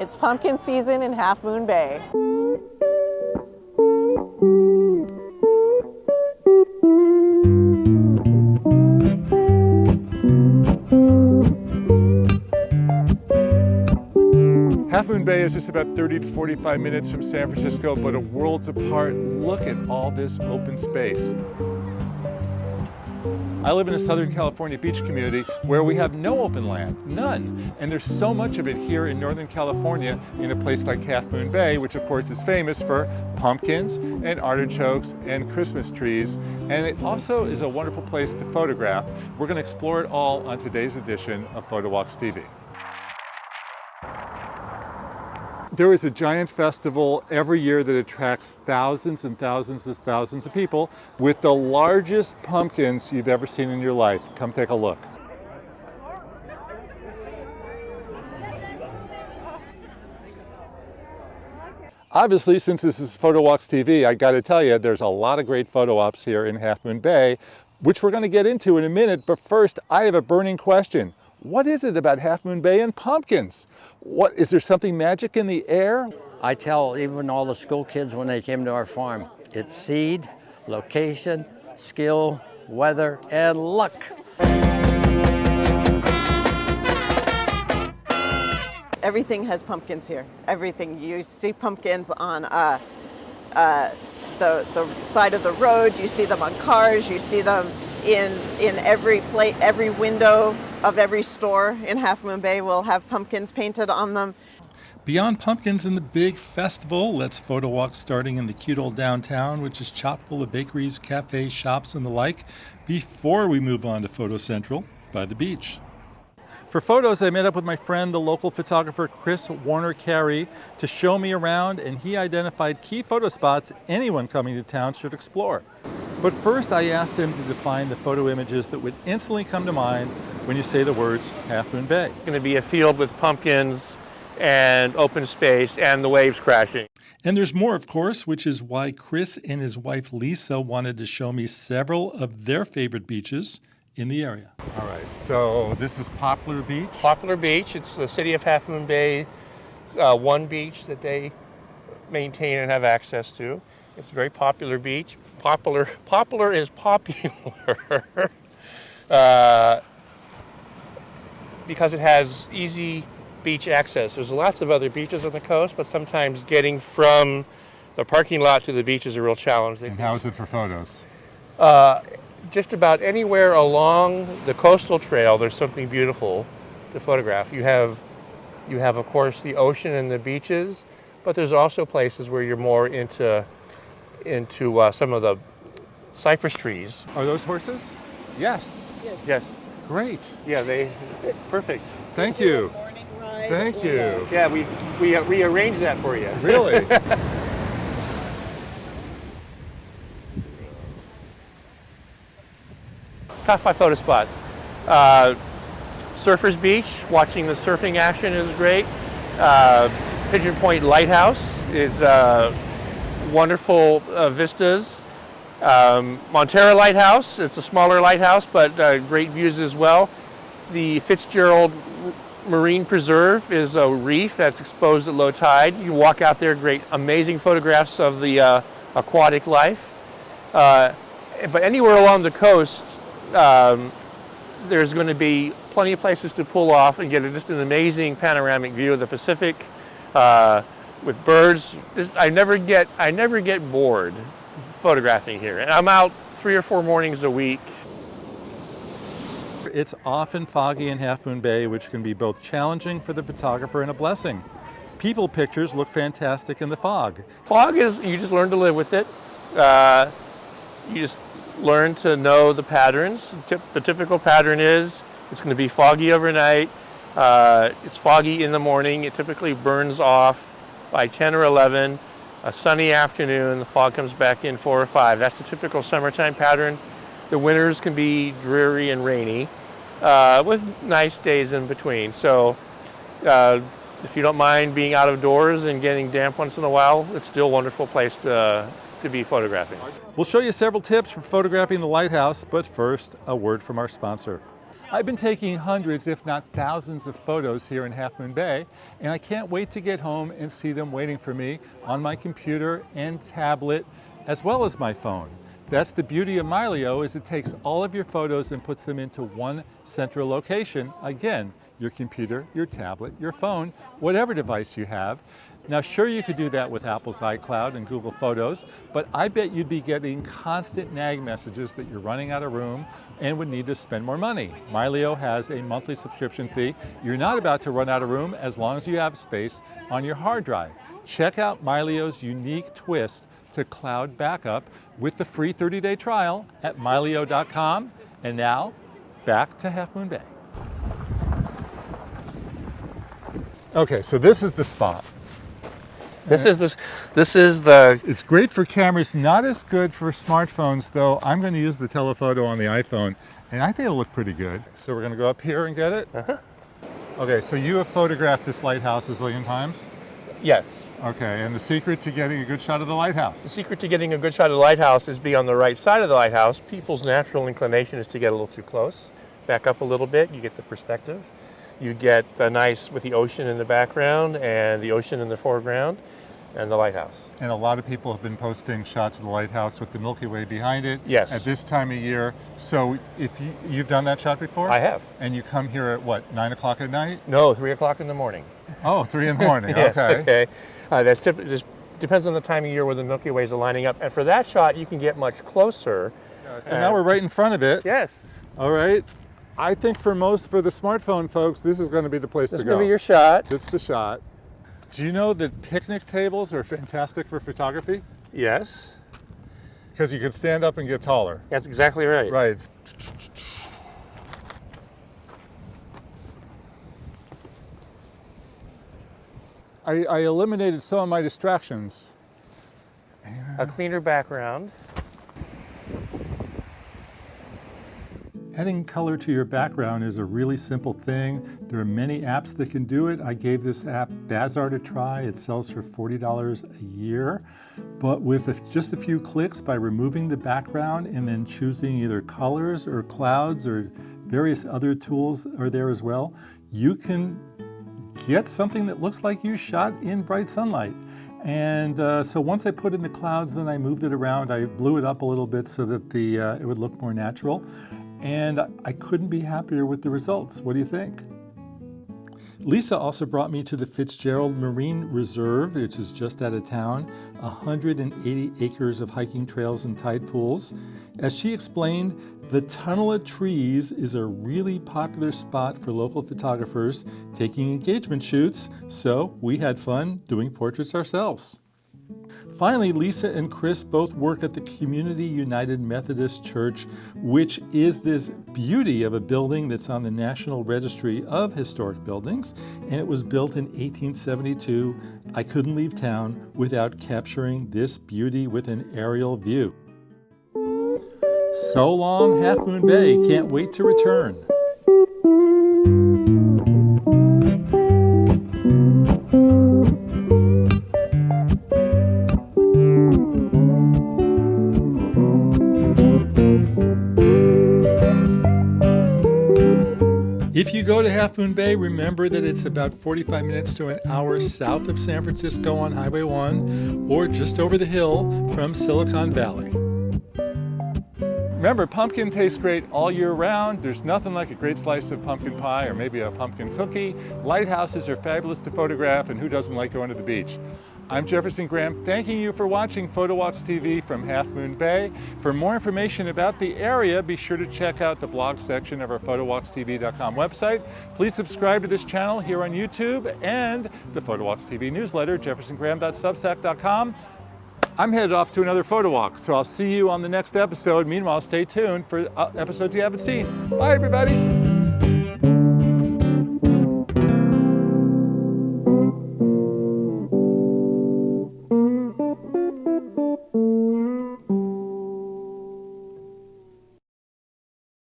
It's pumpkin season in Half Moon Bay. Half Moon Bay is just about 30 to 45 minutes from San Francisco, but a worlds apart. Look at all this open space. I live in a Southern California beach community where we have no open land, none. And there's so much of it here in Northern California in a place like Half Moon Bay, which of course is famous for pumpkins and artichokes and Christmas trees. And it also is a wonderful place to photograph. We're going to explore it all on today's edition of PhotowalksTV. There is a giant festival every year that attracts thousands and thousands and thousands of people with the largest pumpkins you've ever seen in your life. Come take a look. Obviously, since this is PhotowalksTV, I got to tell you, there's a lot of great photo ops here in Half Moon Bay, which we're going to get into in a minute. But first, I have a burning question. What is it about Half Moon Bay and pumpkins? Is there something magic in the air? I tell even all the school kids when they came to our farm, it's seed, location, skill, weather, and luck. Everything has pumpkins here. Everything. You see pumpkins on the side of the road. You see them on cars. You see them in every window of every store in Half Moon Bay will have pumpkins painted on them. Beyond pumpkins and the big festival, let's photo walk starting in the cute old downtown, which is chock full of bakeries, cafes, shops, and the like, before we move on to Photo Central by the beach. For photos, I met up with my friend, the local photographer Chris Warner-Carey, to show me around, and he identified key photo spots anyone coming to town should explore. But first, I asked him to define the photo images that would instantly come to mind when you say the words Half Moon Bay. It's going to be a field with pumpkins and open space and the waves crashing. And there's more, of course, which is why Chris and his wife Lisa wanted to show me several of their favorite beaches in the area. All right, so this is Poplar Beach? Poplar Beach, it's the city of Half Moon Bay, one beach that they maintain and have access to. It's a very popular beach. Popular is popular because it has easy beach access. There's lots of other beaches on the coast, but sometimes getting from the parking lot to the beach is a real challenge. And how is it for photos? Just about anywhere along the coastal trail, there's something beautiful to photograph. You have, of course, the ocean and the beaches, but there's also places where you're more into some of the cypress trees. Are those horses? Yes. Yes. Great. Yeah, perfect. Thank you. Thank you. Yeah, we rearranged that for you. Really? Top 5 photo spots. Surfers Beach, watching the surfing action is great. Pigeon Point Lighthouse is wonderful vistas. Montera Lighthouse, it's a smaller lighthouse, but great views as well. The Fitzgerald Marine Preserve is a reef that's exposed at low tide. You walk out there, great, amazing photographs of the aquatic life. But anywhere along the coast, there's going to be plenty of places to pull off and get just an amazing panoramic view of the Pacific with birds. I never get bored photographing here, and I'm out 3 or 4 mornings a week. It's often foggy in Half Moon Bay, which can be both challenging for the photographer and a blessing. People pictures look fantastic in the fog. Fog is, you just learn to live with it. You just learn to know the patterns. The typical pattern is it's going to be foggy overnight. It's foggy in the morning. It typically burns off by 10 or 11. A sunny afternoon, the fog comes back in 4 or 5. That's the typical summertime pattern. The winters can be dreary and rainy with nice days in between. So if you don't mind being out of doors and getting damp once in a while, it's still a wonderful place to be photographing. We'll show you several tips for photographing the lighthouse, but first, a word from our sponsor. I've been taking hundreds, if not thousands of photos here in Half Moon Bay, and I can't wait to get home and see them waiting for me on my computer and tablet, as well as my phone. That's the beauty of Mylio, is it takes all of your photos and puts them into one central location. Again, your computer, your tablet, your phone, whatever device you have. Now, sure, you could do that with Apple's iCloud and Google Photos, but I bet you'd be getting constant nag messages that you're running out of room and would need to spend more money. Mylio has a monthly subscription fee. You're not about to run out of room as long as you have space on your hard drive. Check out Mylio's unique twist to cloud backup with the free 30-day trial at mylio.com. And now, back to Half Moon Bay. Okay, so this is the spot. This is the. It's great for cameras, not as good for smartphones, though. I'm going to use the telephoto on the iPhone, and I think it'll look pretty good. So we're going to go up here and get it? Uh-huh. Okay, so you have photographed this lighthouse a zillion times? Yes. Okay, and the secret to getting a good shot of the lighthouse? The secret to getting a good shot of the lighthouse is be on the right side of the lighthouse. People's natural inclination is to get a little too close. Back up a little bit, you get the perspective. You get the nice with the ocean in the background and the ocean in the foreground and the lighthouse. And a lot of people have been posting shots of the lighthouse with the Milky Way behind it. Yes. At this time of year. So if you've done that shot before? I have. And you come here at what, 9 o'clock at night? No, 3 o'clock in the morning. Oh, 3 in the morning, Yes, okay. okay. Just depends on the time of year where the Milky Ways are lining up. And for that shot, you can get much closer. So now we're right in front of it. Yes. All right. I think for the smartphone folks, this is going to be the place to go. This is going to be your shot. It's the shot. Do you know that picnic tables are fantastic for photography? Yes. Because you can stand up and get taller. That's exactly right. Right. I eliminated some of my distractions. A cleaner background. Adding color to your background is a really simple thing. There are many apps that can do it. I gave this app Bazaart a try. It sells for $40 a year. But with just a few clicks, by removing the background and then choosing either colors or clouds or various other tools are there as well, you can get something that looks like you shot in bright sunlight. And so once I put in the clouds, then I moved it around. I blew it up a little bit so that it would look more natural. And I couldn't be happier with the results. What do you think? Lisa also brought me to the Fitzgerald Marine Reserve, which is just out of town, 180 acres of hiking trails and tide pools. As she explained, the Tunnel of Trees is a really popular spot for local photographers taking engagement shoots, so we had fun doing portraits ourselves. Finally, Lisa and Chris both work at the Community United Methodist Church, which is this beauty of a building that's on the National Registry of Historic Buildings, and it was built in 1872. I couldn't leave town without capturing this beauty with an aerial view. So long, Half Moon Bay. Can't wait to return. If you go to Half Moon Bay, remember that it's about 45 minutes to an hour south of San Francisco on Highway 1, or just over the hill from Silicon Valley. Remember, pumpkin tastes great all year round. There's nothing like a great slice of pumpkin pie or maybe a pumpkin cookie. Lighthouses are fabulous to photograph, and who doesn't like going to the beach? I'm Jefferson Graham, thanking you for watching PhotowalksTV from Half Moon Bay. For more information about the area, be sure to check out the blog section of our PhotowalksTV.com website. Please subscribe to this channel here on YouTube and the PhotowalksTV newsletter, jeffersongraham.substack.com. I'm headed off to another photo walk, so I'll see you on the next episode. Meanwhile, stay tuned for episodes you haven't seen. Bye, everybody.